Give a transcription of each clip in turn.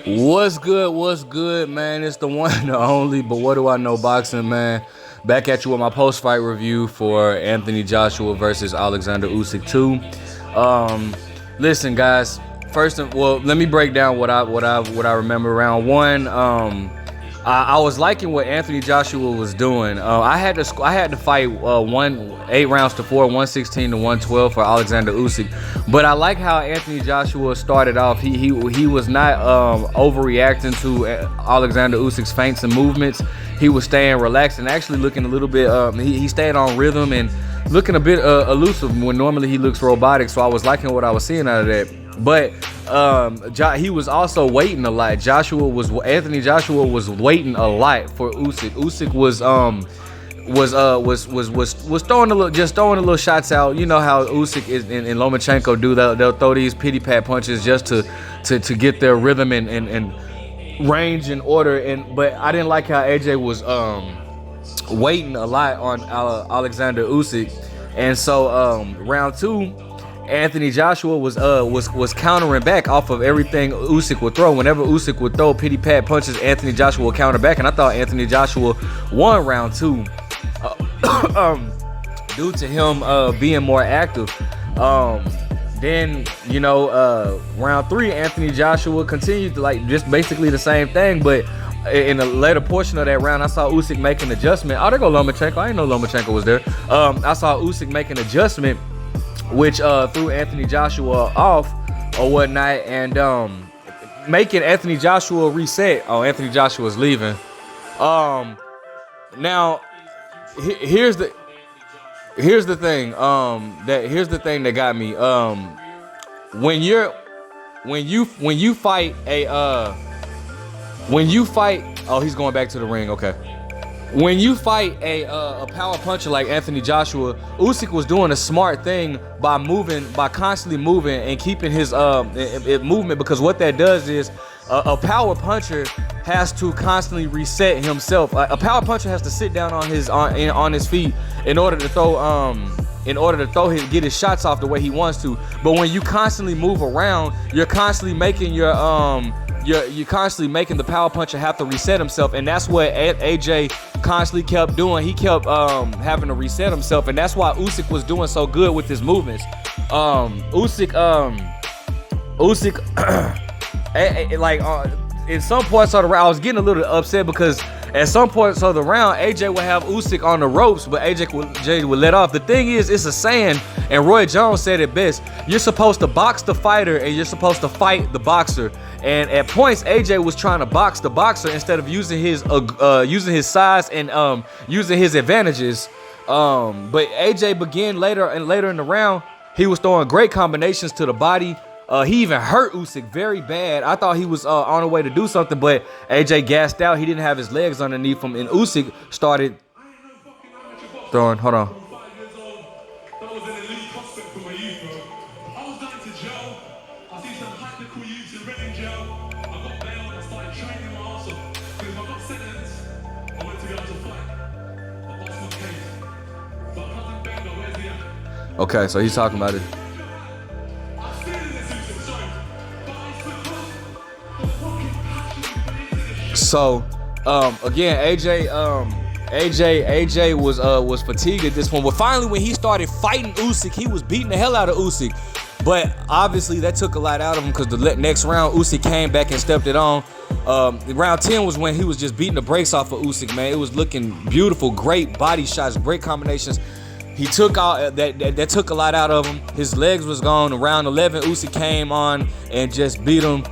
What's good? What's good, man? It's the one and the only, but what do I know boxing, man? Back at you with my post-fight review for Anthony Joshua versus Oleksandr Usyk 2. Listen, guys. Let me break down what I remember. Round one. I was liking what Anthony Joshua was doing. I had to fight 8 rounds to 4, 116 to 112 for Oleksandr Usyk. But I like how Anthony Joshua started off. He was not overreacting to Oleksandr Usyk's feints and movements. He was staying relaxed and actually looking a little bit. He stayed on rhythm and looking a bit elusive when normally he looks robotic. So I was liking what I was seeing out of that. But he was also waiting a lot. Anthony Joshua was waiting a lot for Usyk. Usyk was throwing a little shots out. You know how Usyk and Lomachenko do. They'll throw these pity pat punches just to get their rhythm and range and order. But I didn't like how AJ was waiting a lot on Oleksandr Usyk. And so round two, Anthony Joshua was countering back off of everything Usyk would throw. Whenever Usyk would throw pity pat punches, Anthony Joshua would counter back, and I thought Anthony Joshua won round two due to him being more active. Then round three, Anthony Joshua continued to just basically the same thing, but in the later portion of that round, I saw Usyk make an adjustment. Oh, there go Lomachenko. I didn't know Lomachenko was there. I saw Usyk make an adjustment, which threw Anthony Joshua off or whatnot, and making Anthony Joshua reset. Oh, Anthony Joshua's leaving. Now here's the thing. Here's the thing that got me. When you fight oh, he's going back to the ring. Okay. When you fight a power puncher like Anthony Joshua, Usyk was doing a smart thing by constantly moving and keeping his movement, because what that does is a power puncher has to constantly reset himself. A power puncher has to sit down on his feet in order to get his shots off the way he wants to. But when you constantly move around, you're constantly making you're constantly making the power puncher have to reset himself, and that's what AJ constantly kept doing. He kept having to reset himself, and that's why Usyk was doing so good with his movements. Usyk in some parts of the round, I was getting a little upset because at some points of the round, AJ would have Usyk on the ropes, but AJ would let off. The thing is, it's a saying, and Roy Jones said it best: you're supposed to box the fighter, and you're supposed to fight the boxer. And at points, AJ was trying to box the boxer instead of using his size and using his advantages. But AJ began later in the round. He was throwing great combinations to the body. He even hurt Usyk very bad. I thought he was on the way to do something, but AJ gassed out. He didn't have his legs underneath him, and Usyk started throwing. Hold on. Okay, so he's talking about it. So, again, AJ was fatigued at this point. But finally, when he started fighting Usyk, he was beating the hell out of Usyk. But obviously, that took a lot out of him, because the next round, Usyk came back and stepped it on. Round 10 was when he was just beating the brakes off of Usyk, man. It was looking beautiful, great body shots, great combinations. He took out that took a lot out of him. His legs was gone. Around 11, Usyk came on and just beat him.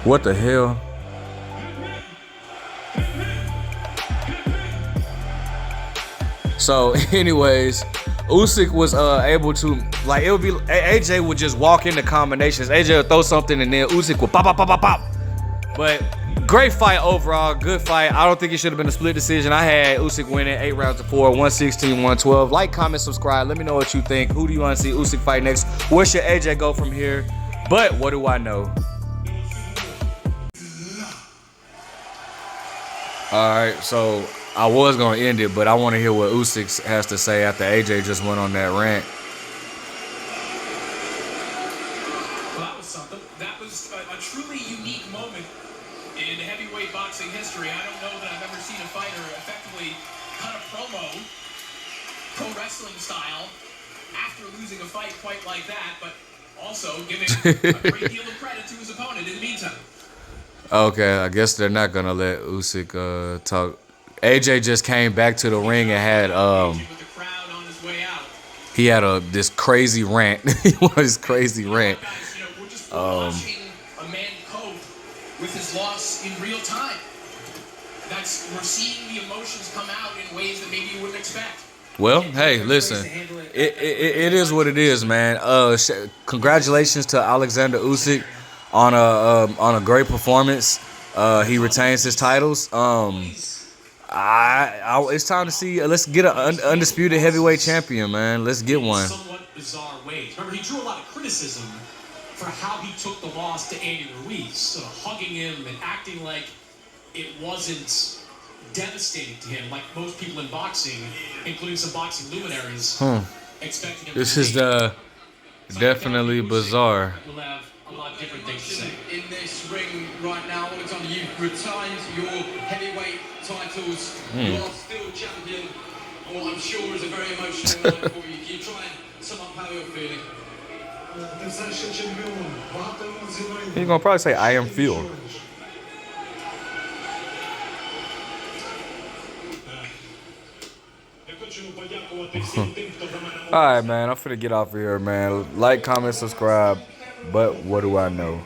What the hell? So, anyways, Usyk was able to, it would be, AJ would just walk into combinations. AJ would throw something and then Usyk would pop, pop, pop, pop, pop. But great fight overall, good fight. I don't think it should have been a split decision. I had Usyk winning 8 rounds to 4, 116, 112. Like, comment, subscribe. Let me know what you think. Who do you want to see Usyk fight next? Where should AJ go from here? But what do I know? All right, so I was gonna end it, but I want to hear what Usyk has to say after AJ just went on that rant. Well, that was something. That was a truly unique moment in heavyweight boxing history. I don't know that I've ever seen a fighter effectively cut a promo, pro wrestling style, after losing a fight quite like that, but also giving a great deal of credit to his opponent in the meantime. Okay, I guess they're not gonna let Usyk talk. AJ just came back to the ring and had With the crowd on his way out. he had this crazy rant. He was crazy rant. Guys, we're just watching a man cope with his loss in real time. We're seeing the emotions come out in ways that maybe you wouldn't expect. Well, hey, listen, it is what it is, man. Congratulations to Oleksandr Usyk on a great performance. He retains his titles. It's time to see. Let's get an undisputed heavyweight champion, man. Let's get one. Somewhat bizarre ways. Remember, he drew a lot of criticism for how he took the loss to Andy Ruiz, sort of hugging him and acting like it wasn't devastating to him, like most people in boxing, including some boxing luminaries, expecting him. This is definitely bizarre. We'll have a lot of different things to say. In this ring right now, Oleksandr, you've retained your heavyweight titles. You are still champion. What I'm sure is a very emotional night for you. Can you try and sum up how you're feeling? He's gonna probably say, "I am Phil." Alright, man, I'm finna get off of here, man. Like, comment, subscribe. But what do I know?